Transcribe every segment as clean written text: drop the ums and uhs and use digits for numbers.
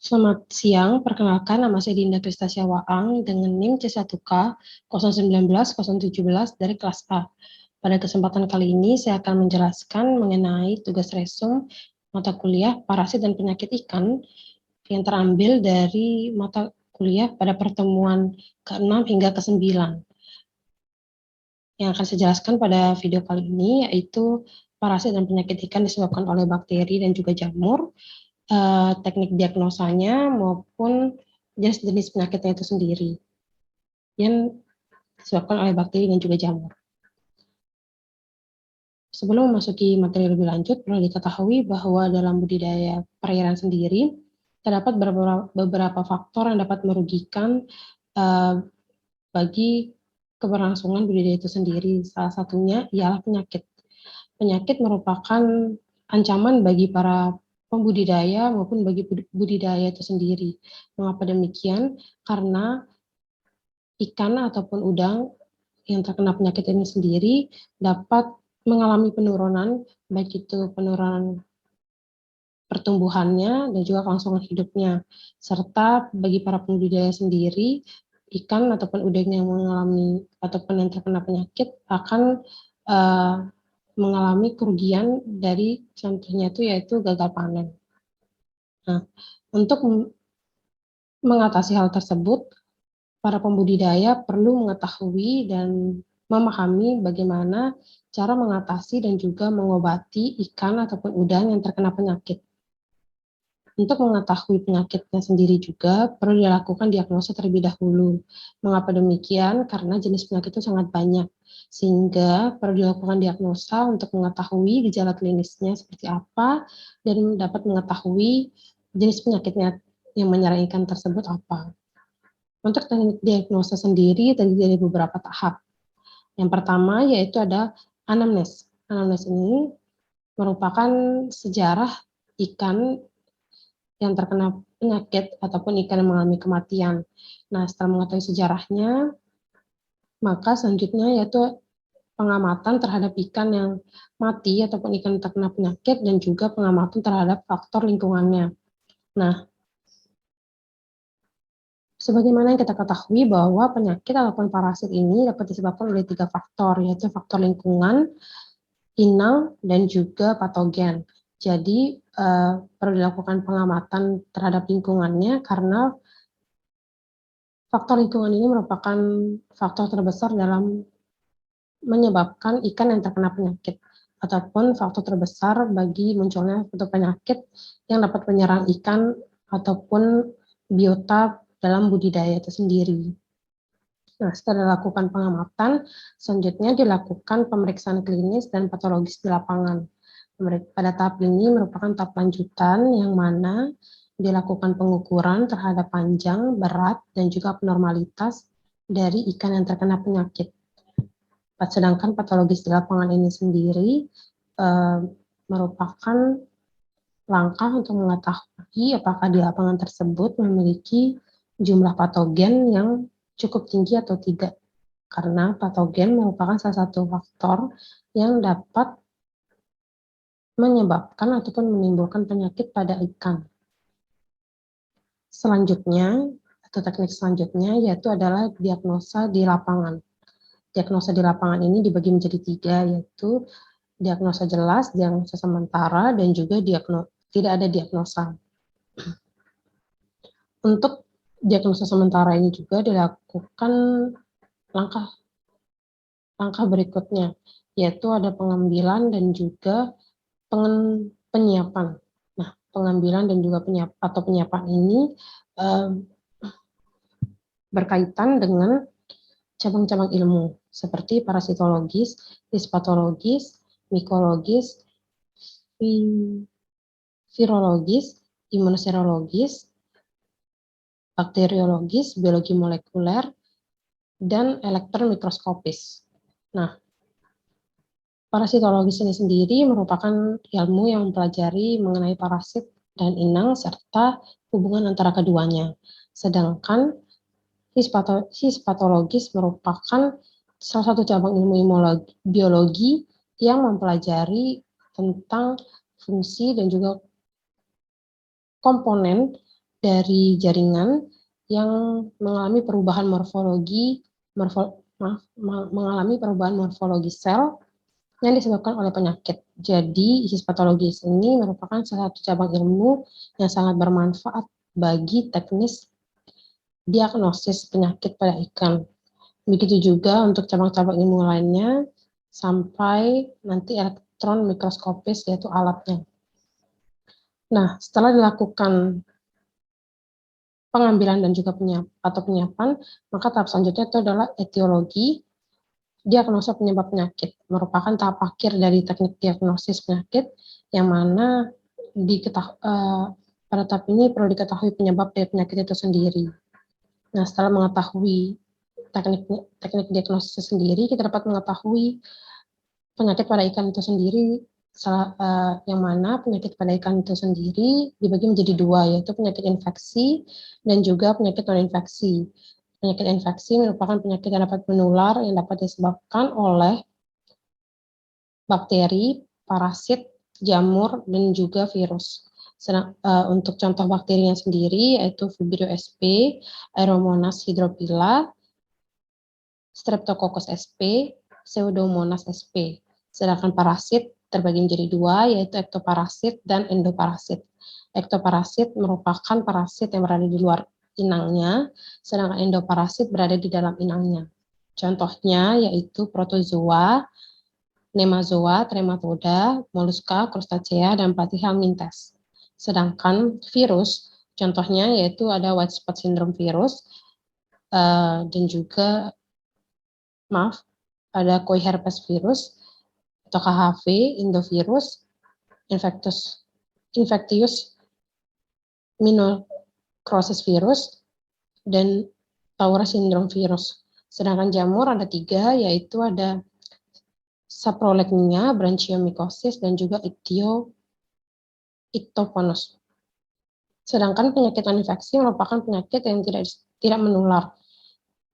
Selamat siang, perkenalkan nama saya Dinda Kristasya Waang dengan NIM C1K 019-017 dari kelas A. Pada kesempatan kali ini saya akan menjelaskan mengenai tugas resum mata kuliah Parasit dan Penyakit Ikan yang terambil dari mata kuliah pada pertemuan ke-6 hingga ke-9. Yang akan saya jelaskan pada video kali ini yaitu parasit dan penyakit ikan disebabkan oleh bakteri dan juga jamur, teknik diagnosanya maupun jenis-jenis penyakitnya itu sendiri yang disebabkan oleh bakteri dan juga jamur. Sebelum memasuki materi lebih lanjut, perlu diketahui bahwa dalam budidaya perairan sendiri terdapat beberapa faktor yang dapat merugikan bagi keberlangsungan budidaya itu sendiri. Salah satunya ialah penyakit. Penyakit merupakan ancaman bagi para pembudidaya maupun bagi budidaya itu sendiri. Mengapa demikian? Karena ikan ataupun udang yang terkena penyakit ini sendiri dapat mengalami penurunan, baik itu penurunan pertumbuhannya dan juga kelangsungan hidupnya. Serta bagi para pembudidaya sendiri, ikan ataupun udang yang mengalami ataupun yang terkena penyakit akan mengalami kerugian dari contohnya itu yaitu gagal panen. Nah, untuk mengatasi hal tersebut, para pembudidaya perlu mengetahui dan memahami bagaimana cara mengatasi dan juga mengobati ikan ataupun udang yang terkena penyakit. Untuk mengetahui penyakitnya sendiri juga perlu dilakukan diagnosa terlebih dahulu. Mengapa demikian? Karena jenis penyakit itu sangat banyak, sehingga perlu dilakukan diagnosa untuk mengetahui gejala klinisnya seperti apa dan dapat mengetahui jenis penyakitnya yang menyerang ikan tersebut apa. Untuk teknik diagnosa sendiri terdiri dari beberapa tahap. Yang pertama yaitu ada anamnes. Anamnes ini merupakan sejarah ikan yang terkena penyakit ataupun ikan yang mengalami kematian. Nah, setelah mengetahui sejarahnya, maka selanjutnya yaitu pengamatan terhadap ikan yang mati ataupun ikan yang terkena penyakit dan juga pengamatan terhadap faktor lingkungannya. Nah, sebagaimana yang kita ketahui bahwa penyakit ataupun parasit ini dapat disebabkan oleh 3 faktor, yaitu faktor lingkungan, inang, dan juga patogen. Jadi, perlu dilakukan pengamatan terhadap lingkungannya karena faktor lingkungan ini merupakan faktor terbesar dalam menyebabkan ikan yang terkena penyakit ataupun faktor terbesar bagi munculnya suatu penyakit yang dapat menyerang ikan ataupun biota dalam budidaya itu sendiri. Nah, setelah dilakukan pengamatan, selanjutnya dilakukan pemeriksaan klinis dan patologis di lapangan. Pada tahap ini merupakan tahap lanjutan yang mana dilakukan pengukuran terhadap panjang, berat, dan juga abnormalitas dari ikan yang terkena penyakit. Sedangkan patologis di lapangan ini sendiri merupakan langkah untuk mengetahui apakah di lapangan tersebut memiliki jumlah patogen yang cukup tinggi atau tidak. Karena patogen merupakan salah satu faktor yang dapat menyebabkan ataupun menimbulkan penyakit pada ikan. Selanjutnya, atau teknik selanjutnya yaitu adalah diagnosa di lapangan. Diagnosa di lapangan ini dibagi menjadi 3, yaitu diagnosa jelas, diagnosa sementara, dan juga tidak ada diagnosa. Untuk diagnosa sementara ini juga dilakukan langkah berikutnya, yaitu ada pengambilan dan juga penyiapan. Nah, pengambilan dan juga penyiapan ini berkaitan dengan cabang-cabang ilmu seperti parasitologis, hispatologis, mikologis, virologis, imunoserologis, bakteriologis, biologi molekuler, dan elektron mikroskopis. Nah, parasitologis ini sendiri merupakan ilmu yang mempelajari mengenai parasit dan inang serta hubungan antara keduanya. Sedangkan hispatologis merupakan salah satu cabang ilmu biologi yang mempelajari tentang fungsi dan juga komponen dari jaringan yang mengalami perubahan morfologi sel yang disebabkan oleh penyakit. Jadi, histopatologis ini merupakan salah satu cabang ilmu yang sangat bermanfaat bagi teknis diagnosis penyakit pada ikan. Begitu juga untuk cabang-cabang ilmu lainnya, sampai nanti elektron mikroskopis, yaitu alatnya. Nah, setelah dilakukan pengambilan dan juga penyiapan, maka tahap selanjutnya itu adalah etiologi, diagnosa penyebab penyakit, merupakan tahap akhir dari teknik diagnosis penyakit, yang mana pada tahap ini perlu diketahui penyebab dari penyakit itu sendiri. Nah, setelah mengetahui teknik diagnosis sendiri, kita dapat mengetahui penyakit pada ikan itu sendiri, yang mana penyakit pada ikan itu sendiri dibagi menjadi dua, yaitu penyakit infeksi dan juga penyakit non-infeksi. Penyakit infeksi merupakan penyakit yang dapat menular, yang dapat disebabkan oleh bakteri, parasit, jamur, dan juga virus. Untuk contoh bakterinya sendiri, yaitu Vibrio sp, Aeromonas hydrophylla, Streptococcus sp, Pseudomonas sp. Sedangkan parasit terbagi menjadi dua, yaitu ektoparasit dan endoparasit. Ektoparasit merupakan parasit yang berada di luar inangnya, sedangkan endoparasit berada di dalam inangnya. Contohnya yaitu protozoa, nemazoa, trematoda, moluska, crustacea, dan platyhelminthes. Sedangkan virus, contohnya yaitu ada white spot syndrome virus, dan juga ada Coiherpes virus atau KHV, Indovirus, Infectious Minocrosis virus, dan Tourette syndrome virus. Sedangkan jamur ada 3, yaitu ada Saprolegnia, Branchiomycosis, dan juga Ictoponus. Sedangkan penyakit infeksi merupakan penyakit yang tidak menular.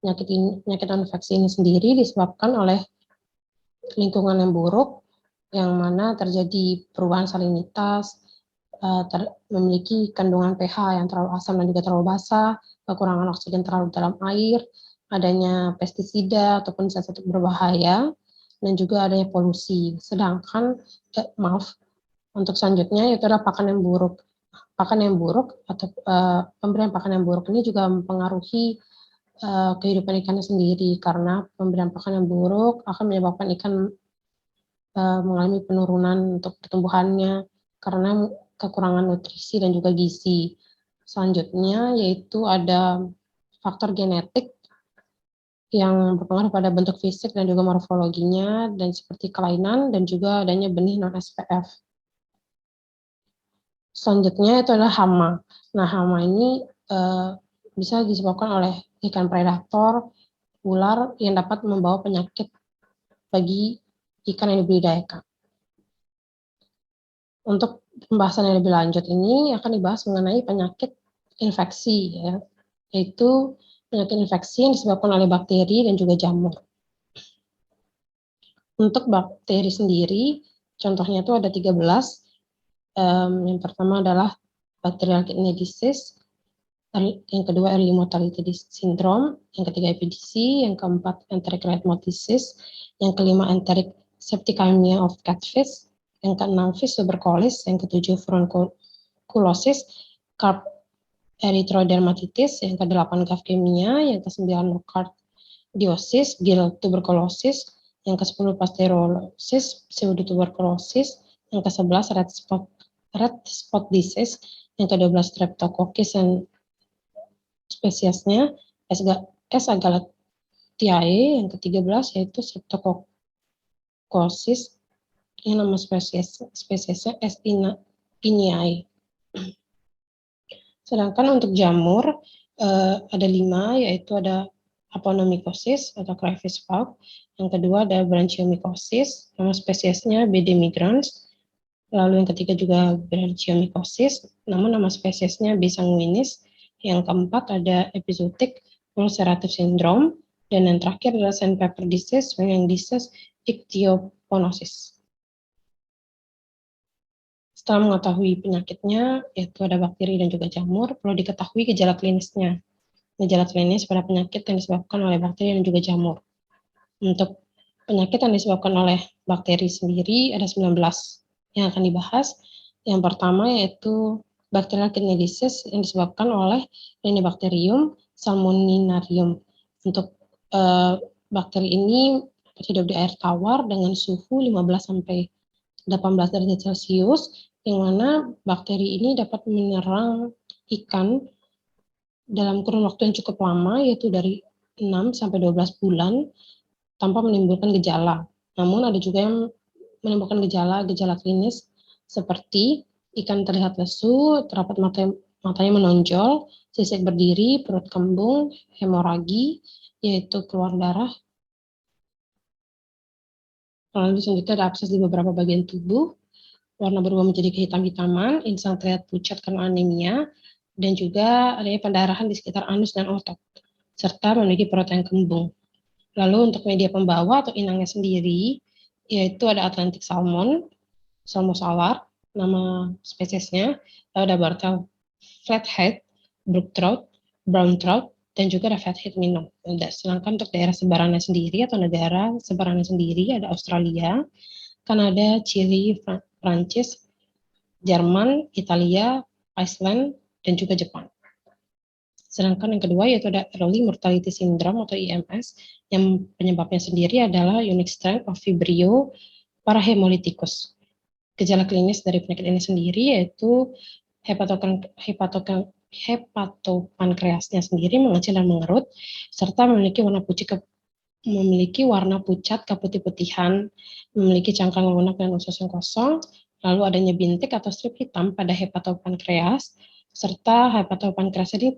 Penyakit infeksi ini sendiri disebabkan oleh lingkungan yang buruk, yang mana terjadi perubahan salinitas, memiliki kandungan pH yang terlalu asam dan juga terlalu basa, kekurangan oksigen terlalu dalam air, adanya pestisida ataupun zat-zat berbahaya, dan juga adanya polusi. Sedangkan, untuk selanjutnya yaitu adalah pakan yang buruk. Pakan yang buruk atau pemberian pakan yang buruk ini juga mempengaruhi kehidupan ikannya sendiri, karena pemberian pakan yang buruk akan menyebabkan ikan mengalami penurunan untuk pertumbuhannya karena kekurangan nutrisi dan juga gizi. Selanjutnya yaitu ada faktor genetik yang berpengaruh pada bentuk fisik dan juga morfologinya, dan seperti kelainan dan juga adanya benih non-SPF. Selanjutnya itu adalah hama. Nah, hama ini bisa disebabkan oleh ikan predator, ular yang dapat membawa penyakit bagi ikan yang dibudidayakan. Untuk pembahasan yang lebih lanjut ini akan dibahas mengenai penyakit infeksi, ya, yaitu penyakit infeksi yang disebabkan oleh bakteri dan juga jamur. Untuk bakteri sendiri, contohnya itu ada 13. Yang pertama adalah bacterial kidney disease, yang kedua early mortality syndrome, yang ketiga EPDC, yang keempat enteric rhabdomatosis, yang kelima enteric septicemia of catfish, yang keenam fish tuberculosis, yang ketujuh furunculosis, carp erythrodermatitis, yang kedelapan kafkemia, yang kesembilan nocardiosis, gill tuberculosis, yang ke-10 pasteurolosis, pseudotuberculosis, yang ke-11 red spot disease, yang ke-12 streptococcus dan spesiesnya S. agalactiae, yang ke-13 yaitu streptococcus yang nama spesiesnya S. piniae. Sedangkan untuk jamur ada 5, yaitu ada Aponomycosis atau crayfish fog, yang kedua ada Branchiomycosis, nama spesiesnya BD migrans, lalu yang ketiga juga Branchiomycosis, namun nama spesiesnya B. sanguinis, yang keempat ada Epizootic ulcerative syndrome, dan yang terakhir adalah sandpaper disease, yang disease Ichthyoponosis. Setelah mengetahui penyakitnya, yaitu ada bakteri dan juga jamur, perlu diketahui gejala klinisnya. Gejala klinis pada penyakit yang disebabkan oleh bakteri dan juga jamur. Untuk penyakit yang disebabkan oleh bakteri sendiri ada 19 yang akan dibahas. Yang pertama yaitu Bacterial kidney disease yang disebabkan oleh Rhinobacterium salmoninarium. Untuk bakteri ini hidup di air tawar dengan suhu 15 sampai 18 derajat Celcius, yang mana bakteri ini dapat menyerang ikan dalam kurun waktu yang cukup lama, yaitu dari 6 sampai 12 bulan, tanpa menimbulkan gejala. Namun ada juga yang menimbulkan gejala klinis seperti ikan terlihat lesu, terdapat matanya menonjol, sisik berdiri, perut kembung, hemoragi, yaitu keluar darah. Lalu selanjutnya ada abses di beberapa bagian tubuh, warna berubah menjadi kehitam-hitaman, insang terlihat pucat karena anemia, dan juga adanya pendarahan di sekitar anus dan otot, serta memiliki perut yang kembung. Lalu untuk media pembawa atau inangnya sendiri, yaitu ada Atlantic salmon, salmosalar, nama spesiesnya, lalu ada Bartel flathead, brook trout, brown trout, dan juga ada fathead minnow. Sedangkan untuk daerah sebarannya sendiri atau negara sebarannya sendiri ada Australia, Kanada, Chili, Prancis, Jerman, Italia, Iceland, dan juga Jepang. Sedangkan yang kedua yaitu ada Early Mortality Syndrome atau IMS, yang penyebabnya sendiri adalah unique strain of Vibrio parahemolyticus. Gejala klinis dari penyakit ini sendiri yaitu hepatopankreasnya sendiri mengecil dan mengerut, serta memiliki warna pucat keputih-putihan, memiliki cangkang lunak dan usus yang kosong, lalu adanya bintik atau strip hitam pada hepatopankreas, serta hepatopankreas ini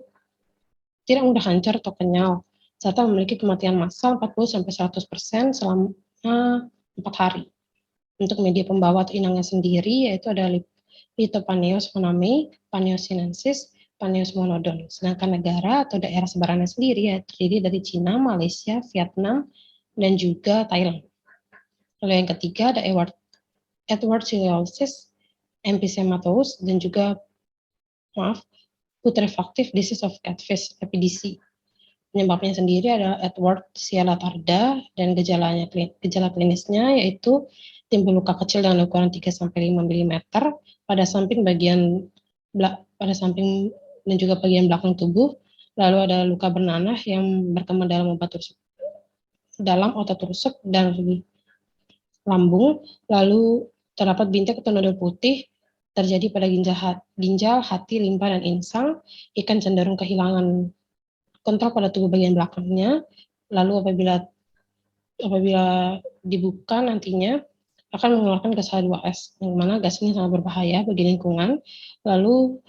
tidak mudah hancur atau kenyal, serta memiliki kematian massal 40-100% selama 4 hari. Untuk media pembawa atau inangnya sendiri yaitu ada Lithopaneos phoname, Paneos sinensis, Paneos monodon. Sedangkan negara atau daerah sebarannya sendiri ya terdiri dari Cina, Malaysia, Vietnam, dan juga Thailand. Lalu yang ketiga ada Edwardsieliosis emphysematous dan juga putrefactive disease of catfish, EPDC. Penyebabnya sendiri ada Edwardsiella tarda dan gejala klinisnya yaitu timbul luka kecil dengan ukuran 3-5 mm pada samping dan juga bagian belakang tubuh. Lalu ada luka bernanah yang berkembang dalam otot rusuk dan lambung. Lalu terdapat bintik atau nodul putih terjadi pada ginjal, hati, limpa, dan insang. Ikan cenderung kehilangan kontrol pada tubuh bagian belakangnya. Lalu apabila dibuka nantinya akan mengeluarkan gas H2S, yang mana gas ini sangat berbahaya bagi lingkungan. Lalu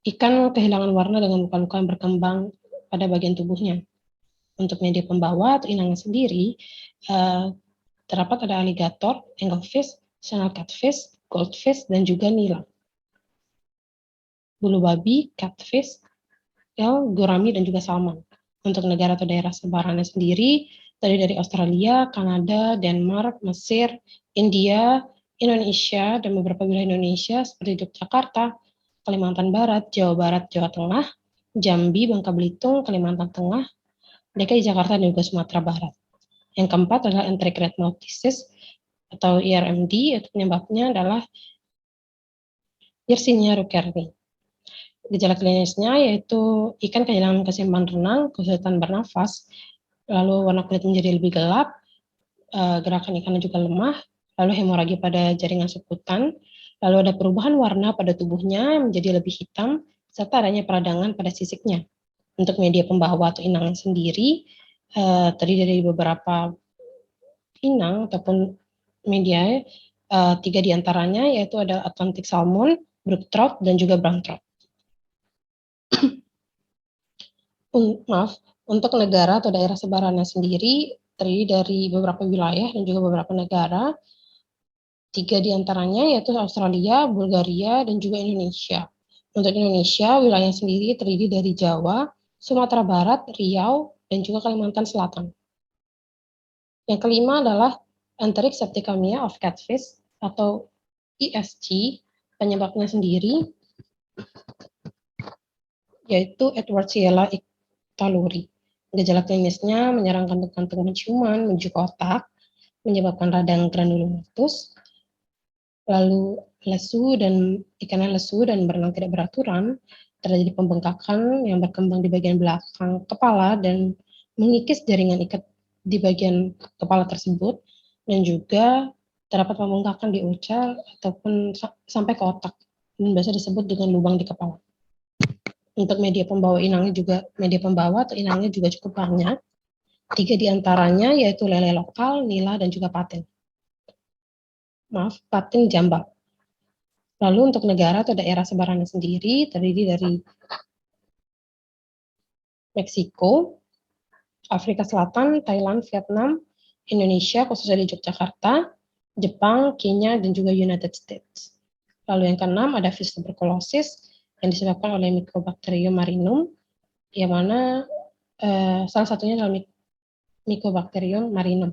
ikan kehilangan warna dengan luka-luka yang berkembang pada bagian tubuhnya. Untuk media pembawa atau inangnya sendiri, terdapat ada alligator, anglefish, channel catfish, goldfish, dan juga nilam. Bulu babi, catfish, gurami, dan juga salmon. Untuk negara atau daerah sebarannya sendiri, terdiri dari Australia, Kanada, Denmark, Mesir, India, Indonesia, dan beberapa wilayah Indonesia seperti Yogyakarta, Kalimantan Barat, Jawa Barat, Jawa Tengah, Jambi, Bangka Belitung, Kalimantan Tengah, DKI Jakarta, dan juga Sumatera Barat. Yang keempat adalah enteric red mouth disease atau ERMD, itu penyebabnya adalah Yersinia rukeri. Gejala klinisnya yaitu ikan kehilangan keseimbangan renang, kesulitan bernafas, lalu warna kulit menjadi lebih gelap, gerakan ikannya juga lemah, lalu hemoragi pada jaringan seputan, lalu ada perubahan warna pada tubuhnya menjadi lebih hitam, serta adanya peradangan pada sisiknya. Untuk media pembawa atau inang sendiri, terdiri dari beberapa inang ataupun media, 3 diantaranya yaitu ada Atlantic salmon, brook trout, dan juga brown trout. Untuk negara atau daerah sebarannya sendiri terdiri dari beberapa wilayah dan juga beberapa negara. 3 diantaranya yaitu Australia, Bulgaria, dan juga Indonesia. Untuk Indonesia, wilayah sendiri terdiri dari Jawa, Sumatera Barat, Riau, dan juga Kalimantan Selatan. Yang kelima adalah enteric septicemia of catfish atau ESG, penyebabnya sendiri yaitu Edwardsella taluri. Gejala klinisnya menyerang kantung-kantung penciuman menuju ke otak, menyebabkan radang granulomatosis, lalu ikannya lesu dan berenang tidak beraturan, terjadi pembengkakan yang berkembang di bagian belakang kepala dan mengikis jaringan ikat di bagian kepala tersebut, dan juga terdapat pembengkakan di ucal ataupun sampai ke otak, dan biasa disebut dengan lubang di kepala. Untuk media pembawa atau inangnya juga cukup banyak. 3 diantaranya yaitu lele lokal, nila, dan juga patin jambak. Lalu untuk negara atau daerah sebarannya sendiri terdiri dari Meksiko, Afrika Selatan, Thailand, Vietnam, Indonesia, khususnya di Yogyakarta, Jepang, Kenya, dan juga United States. Lalu yang keenam ada virus tuberkulosis yang disebabkan oleh Mycobacterium marinum, yang mana salah satunya adalah Mycobacterium marinum.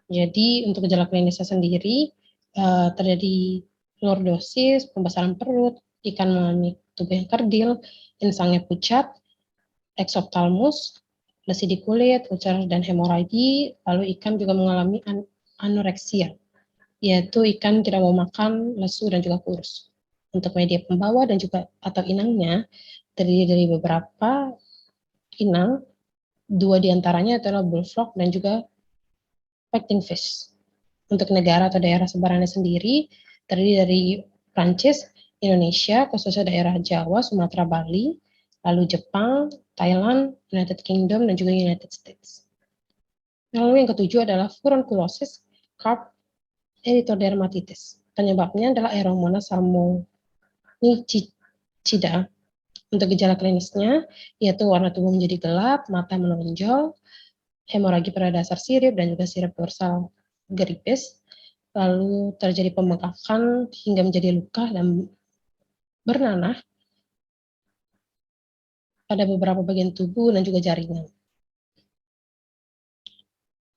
Jadi untuk gejala klinisnya sendiri terjadi lordosis, pembesaran perut, ikan mengalami tubuh yang kerdil, insangnya pucat, eksoptalmus, lesi di kulit, ucar dan hemoragi, lalu ikan juga mengalami anoreksia, yaitu ikan tidak mau makan, lesu, dan juga kurus. Untuk media pembawa dan juga atau inangnya terdiri dari beberapa inang, 2 diantaranya adalah bullfrog dan juga fighting fish. Untuk negara atau daerah sebarannya sendiri terdiri dari Prancis, Indonesia, khususnya daerah Jawa, Sumatera, Bali, lalu Jepang, Thailand, United Kingdom, dan juga United States. Lalu yang ketujuh adalah furunculosis carp erythrodermatitis. Penyebabnya adalah Aeromonas salmonicida. Untuk gejala klinisnya, yaitu warna tubuh menjadi gelap, mata menonjol, hemoragi pada dasar sirip dan juga sirip dorsal geripes, lalu terjadi pembengkakan hingga menjadi luka dan bernanah pada beberapa bagian tubuh dan juga jaringan.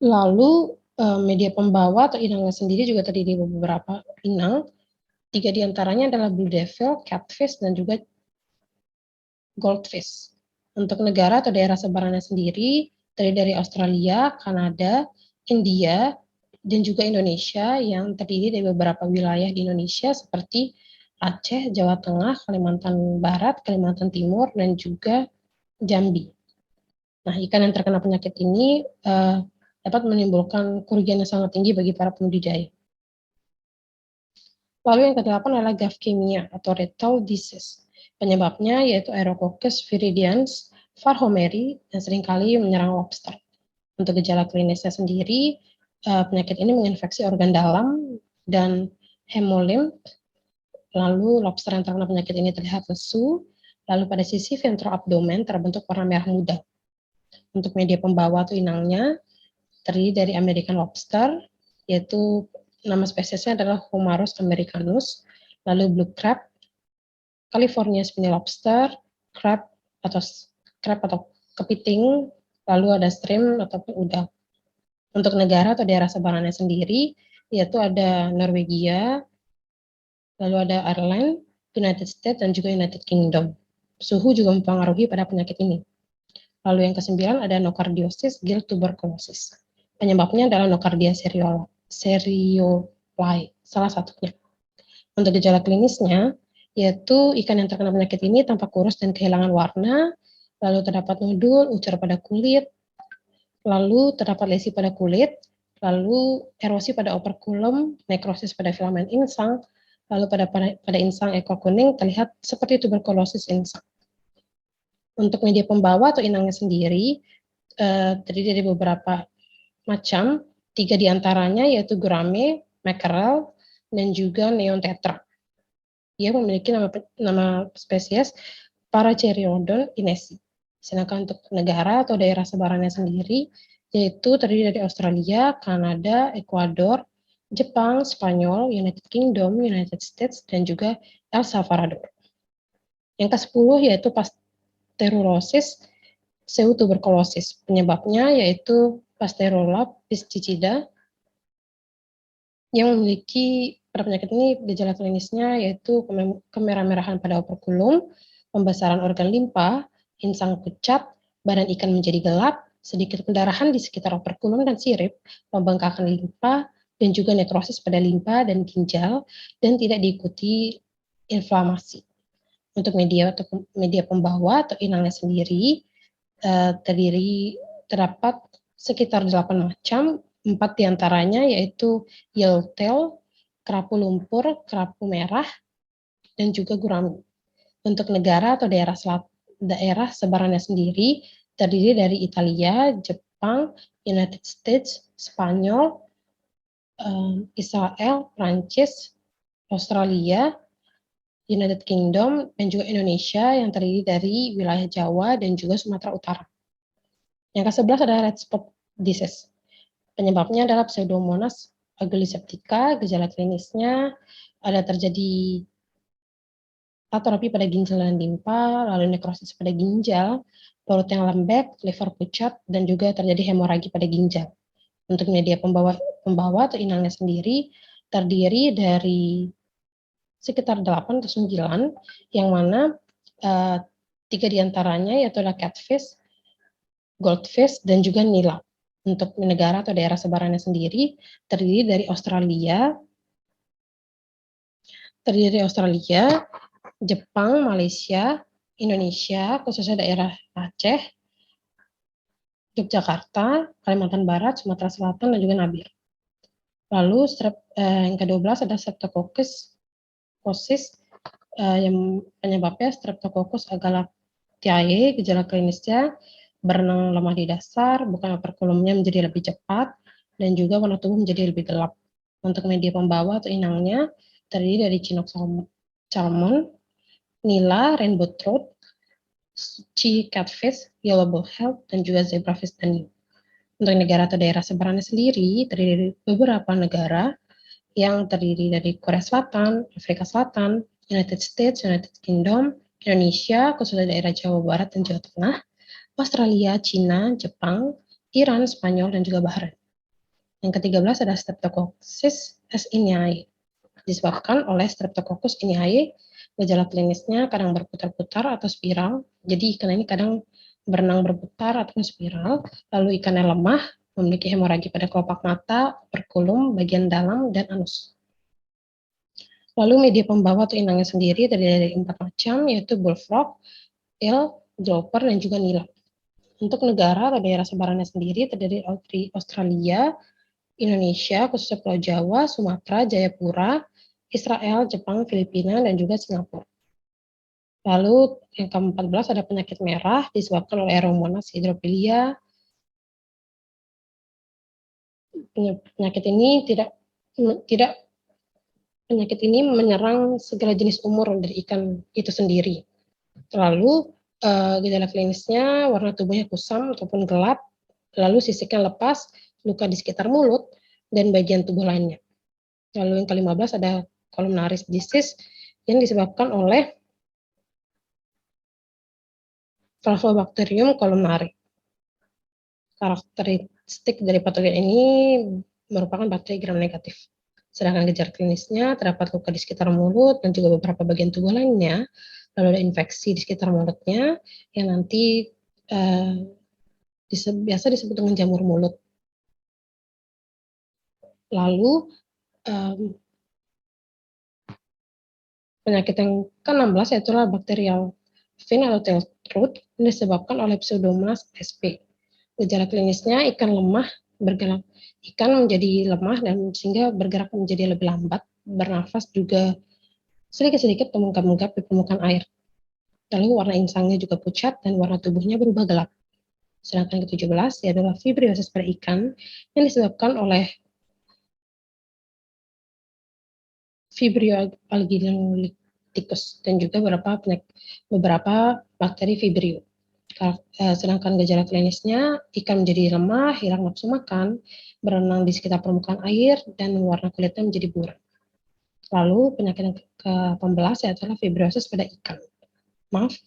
Lalu media pembawa atau inangnya sendiri juga terdiri dari beberapa inang. 3 diantaranya adalah blue devil, catfish, dan juga goldfish. Untuk negara atau daerah sebarannya sendiri terdiri dari Australia, Kanada, India, dan juga Indonesia yang terdiri dari beberapa wilayah di Indonesia seperti Aceh, Jawa Tengah, Kalimantan Barat, Kalimantan Timur, dan juga Jambi. Nah, ikan yang terkena penyakit ini dapat menimbulkan kerugian yang sangat tinggi bagi para pembudidaya. Lalu yang kedelapan adalah Gavkemia atau Retail Disease. Penyebabnya yaitu Aerococcus viridans farhomeri yang seringkali menyerang lobster. Untuk gejala klinisnya sendiri, penyakit ini menginfeksi organ dalam dan hemolimf. Lalu lobster yang terkena penyakit ini terlihat lesu, lalu pada sisi ventroabdomen terbentuk warna merah muda. Untuk media pembawa atau inangnya terdiri dari American lobster, yaitu nama spesiesnya adalah Homarus americanus, lalu blue crab, California spiny lobster, crab atau kepiting, lalu ada shrimp ataupun udang. Untuk negara atau daerah sebarannya sendiri, yaitu ada Norwegia, lalu ada Ireland, United States, dan juga United Kingdom. Suhu juga mempengaruhi pada penyakit ini. Lalu yang kesembilan ada nocardiosis gill tuberculosis. Penyebabnya adalah Nocardia seriolae, salah satunya. Untuk gejala klinisnya, yaitu ikan yang terkena penyakit ini tampak kurus dan kehilangan warna, lalu terdapat nodul, ucar pada kulit, lalu terdapat lesi pada kulit, lalu erosi pada operkulum, nekrosis pada filamen insang, lalu pada insang ekor kuning terlihat seperti tuberkulosis insang. Untuk media pembawa atau inangnya sendiri terdiri dari beberapa macam, 3 diantaranya yaitu gurame, mackerel, dan juga neon tetra. Dia memiliki nama spesies Paracheiriodon inesi. Sedangkan untuk negara atau daerah sebarannya sendiri, yaitu terdiri dari Australia, Kanada, Ekuador, Jepang, Spanyol, United Kingdom, United States, dan juga El Salvador. Yang ke-10 yaitu Pasteurellosis pseudotuberculosis. Penyebabnya yaitu Pasteurella pesticida yang memiliki Pada penyakit ini gejala klinisnya yaitu kemerah-merahan pada operkulum, pembesaran organ limpa, insang pucat, badan ikan menjadi gelap, sedikit pendarahan di sekitar operkulum dan sirip, pembengkakan limpa, dan juga nekrosis pada limpa dan ginjal, dan tidak diikuti inflamasi. Untuk media pembawa atau inangnya sendiri terdapat sekitar 8 macam, 4 diantaranya yaitu yellowtail, kerapu lumpur, kerapu merah, dan juga gurami. Untuk negara atau daerah sebarannya sendiri terdiri dari Italia, Jepang, United States, Spanyol, Israel, Prancis, Australia, United Kingdom, dan juga Indonesia yang terdiri dari wilayah Jawa dan juga Sumatera Utara. Yang ke-11 adalah red spot disease. Penyebabnya adalah Pseudomonas agalliseptica. Gejala klinisnya ada terjadi atrofi pada ginjal dan limpa, lalu nekrosis pada ginjal, perut yang lembek, liver pucat, dan juga terjadi hemoragi pada ginjal. Untuk media pembawa atau inangnya sendiri terdiri dari sekitar 8 atau 9, yang mana 3 diantaranya yaitu adalah catfish, goldfish, dan juga nila. Untuk negara atau daerah sebarannya sendiri terdiri dari Australia, Jepang, Malaysia, Indonesia, khususnya daerah Aceh, Yogyakarta, Kalimantan Barat, Sumatera Selatan, dan juga Nabire. Lalu yang ke-12 ada Streptococcus yang penyebabnya Streptococcus agalactiae. Gejala klinisnya berenang lemah di dasar, bukan operkulumnya menjadi lebih cepat, dan juga warna tubuh menjadi lebih gelap. Untuk media pembawa atau inangnya terdiri dari Chinook salmon, nila, rainbow trout, sea catfish, yellow bullhead, dan juga zebrafish danio. Untuk negara atau daerah sebarannya sendiri terdiri dari beberapa negara yang terdiri dari Korea Selatan, Afrika Selatan, United States, United Kingdom, Indonesia, khususnya daerah Jawa Barat dan Jawa Tengah, Australia, Cina, Jepang, Iran, Spanyol, dan juga Bahrain. Yang ke-13 ada Streptococcus einiae. Disebabkan oleh Streptococcus einiae, gejala klinisnya kadang berputar-putar atau spiral. Jadi ikan ini kadang berenang berputar atau spiral, lalu ikannya lemah, memiliki hemoragi pada kelopak mata, operkulum, bagian dalam, dan anus. Lalu media pembawa atau inangnya sendiri terdiri dari 4 macam, yaitu bullfrog, eel, grouper, dan juga nila. Untuk negara atau daerah sebarannya sendiri terdiri dari Australia, Indonesia, khususnya Pulau Jawa, Sumatera, Jayapura, Israel, Jepang, Filipina, dan juga Singapura. Lalu yang ke-14 ada penyakit merah disebabkan oleh Aeromonas hydropilia. Penyakit ini menyerang segala jenis umur dari ikan itu sendiri. Lalu gejala klinisnya warna tubuhnya kusam ataupun gelap, lalu sisiknya lepas, luka di sekitar mulut, dan bagian tubuh lainnya. Lalu yang ke-15 ada columnaris disease yang disebabkan oleh Faecalibacterium columnare. Karakteristik dari patogen ini merupakan bakteri gram negatif. Sedangkan gejala klinisnya terdapat luka di sekitar mulut dan juga beberapa bagian tubuh lainnya. Lalu ada infeksi di sekitar mulutnya yang nanti biasa disebut dengan jamur mulut. Lalu penyakit yang ke-16 yaitu bakterial fin atau tail throat yang disebabkan oleh Pseudomonas sp. Gejala klinisnya ikan menjadi lemah dan sehingga bergerak menjadi lebih lambat, bernafas juga sedikit-sedikit mengunggap-unggap di permukaan air. Lalu warna insangnya juga pucat dan warna tubuhnya berubah gelap. Sedangkan ke-17 adalah fibriosis pada ikan yang disebabkan oleh Vibrio algilolicticus dan juga beberapa bakteri Vibrio. Sedangkan gejala klinisnya ikan menjadi lemah, hilang nafsu makan, berenang di sekitar permukaan air, dan warna kulitnya menjadi buram. Lalu penyakit yang ke-18 adalah fibrosis pada ikan.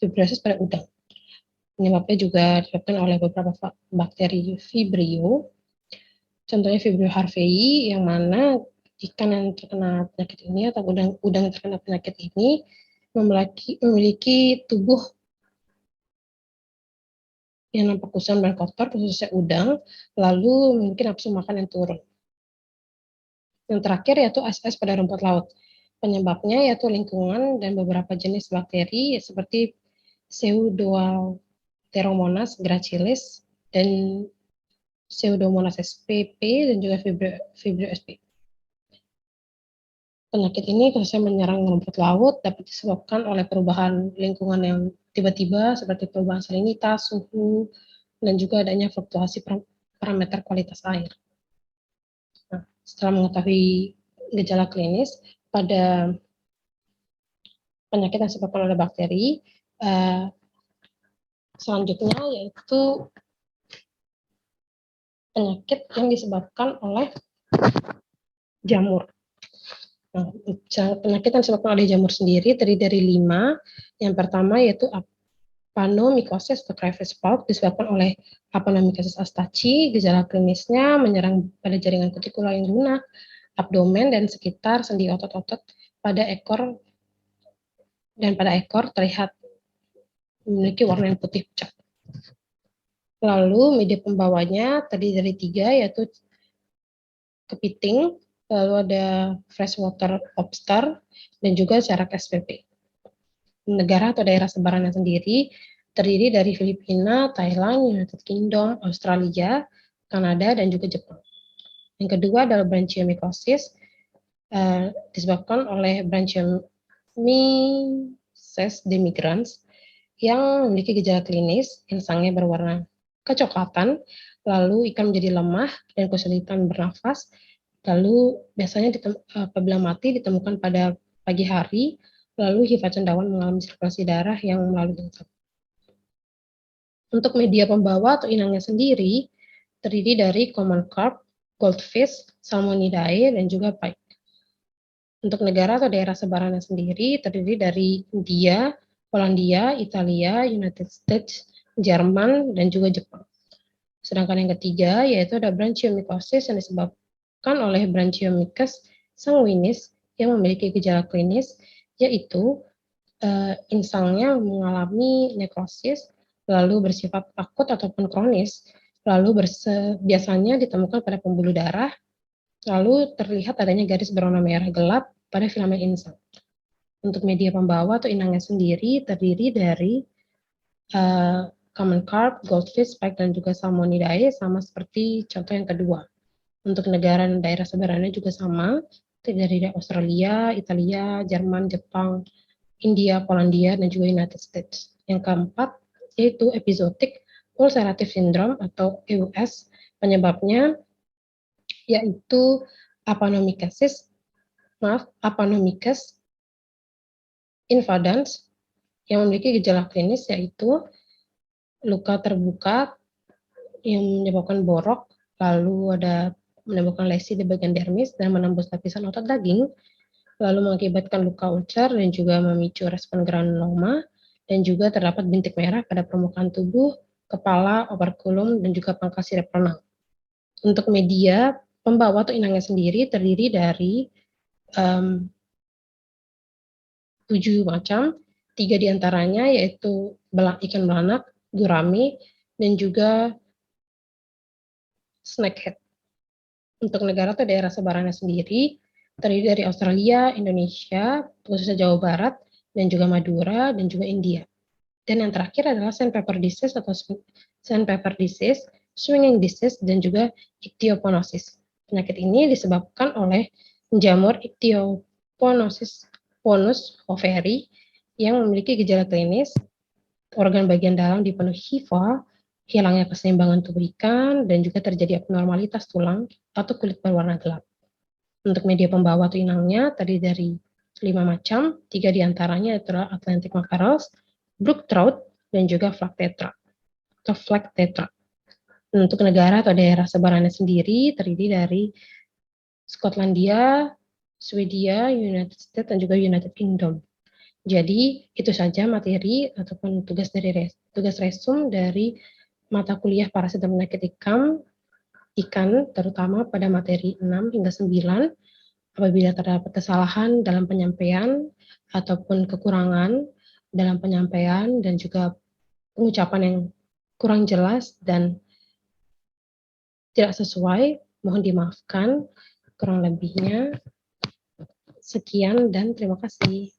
Fibrosis pada udang. Penyebabnya juga disebabkan oleh beberapa bakteri Vibrio. Contohnya Vibrio harvei yang mana ikan yang terkena penyakit ini atau udang yang terkena penyakit ini memiliki tubuh yang nampak kusam dan kotor, khususnya udang, lalu mungkin nafsu makan yang turun. Yang terakhir yaitu es pada rumput laut. Penyebabnya yaitu lingkungan dan beberapa jenis bakteri seperti Pseudomonas gracilis dan Pseudomonas spp dan juga Vibrio spp. Penyakit ini khususnya menyerang rumput laut dapat disebabkan oleh perubahan lingkungan yang tiba-tiba seperti perubahan salinitas, suhu, dan juga adanya fluktuasi parameter kualitas air. Nah, setelah mengetahui gejala klinis pada penyakit yang disebabkan oleh bakteri, selanjutnya yaitu penyakit yang disebabkan oleh jamur. Nah, penyakit yang disebabkan oleh jamur sendiri terdiri dari 5. Yang pertama yaitu Apanomycosis atau crayfish pox disebabkan oleh Apanomycosis astaci. Gejala klinisnya menyerang pada jaringan kutikula yang lunak, abdomen, dan sekitar sendi otot-otot pada ekor, dan pada ekor terlihat memiliki warna yang putih pucat. Lalu media pembawanya terdiri dari 3 yaitu kepiting, lalu ada freshwater lobster, dan juga carak SPP. Negara atau daerah sebarannya sendiri terdiri dari Filipina, Thailand, United Kingdom, Australia, Kanada, dan juga Jepang. Yang kedua adalah branchiomycosis, disebabkan oleh Branchiomyces demigrans yang memiliki gejala klinis, insangnya berwarna kecoklatan, lalu ikan menjadi lemah dan kesulitan bernafas, lalu biasanya apabila mati ditemukan pada pagi hari, lalu hifa cendawan mengalami sirkulasi darah yang melalui insang. Untuk media pembawa atau inangnya sendiri terdiri dari common carp, goldfish, salmonidae, dan juga pike. Untuk negara atau daerah sebarannya sendiri terdiri dari India, Polandia, Italia, United States, Jerman, dan juga Jepang. Sedangkan yang ketiga yaitu ada branchiomycosis yang disebabkan oleh Branchiomyces sanguinis yang memiliki gejala klinis yaitu insangnya mengalami nekrosis, lalu bersifat akut ataupun kronis, lalu biasanya ditemukan pada pembuluh darah, lalu terlihat adanya garis berwarna merah gelap pada filamen insang. Untuk media pembawa atau inangnya sendiri terdiri dari common carp, goldfish, pike, dan juga salmonidae, sama seperti contoh yang kedua. Untuk negara dan daerah sebarannya juga sama, terdiri dari Australia, Italia, Jerman, Jepang, India, Polandia, dan juga United States. Yang keempat yaitu episodic ulcerative syndrome atau EUS. Penyebabnya yaitu Apanomyces invadans yang memiliki gejala klinis yaitu luka terbuka yang menyebabkan borok, lalu ada menimbulkan lesi di bagian dermis dan menembus lapisan otot daging, lalu mengakibatkan luka ulcer dan juga memicu respon granuloma, dan juga terdapat bintik merah pada permukaan tubuh, kepala, operkulum, dan juga pangkas sirip renang. Untuk media pembawa atau inangnya sendiri terdiri dari 7 macam, 3 diantaranya yaitu ikan belanak, gurame, dan juga snakehead. Untuk negara atau daerah sebarannya sendiri terdiri dari Australia, Indonesia, khususnya Jawa Barat, dan juga Madura, dan juga India. Dan yang terakhir adalah sandpaper disease atau sandpaper disease, swinging disease, dan juga ichthyoponosis. Penyakit ini disebabkan oleh jamur Ichthyoponosis ponus overi yang memiliki gejala klinis, organ bagian dalam dipenuhi hifa, hilangnya keseimbangan tubuh ikan, dan juga terjadi abnormalitas tulang atau kulit berwarna gelap. Untuk media pembawa atau inangnya terdiri dari 5 macam, 3 diantaranya adalah Atlantic mackerels, brook trout, dan juga flag tetra. Untuk negara atau daerah sebarannya sendiri terdiri dari Skotlandia, Swedia, United States, dan juga United Kingdom. Jadi itu saja materi ataupun tugas resum dari mata kuliah parasit dan penyakit ikan terutama pada materi 6 hingga 9. Apabila terdapat kesalahan dalam penyampaian ataupun kekurangan dalam penyampaian dan juga pengucapan yang kurang jelas dan tidak sesuai, mohon dimaafkan. Kurang lebihnya, sekian dan terima kasih.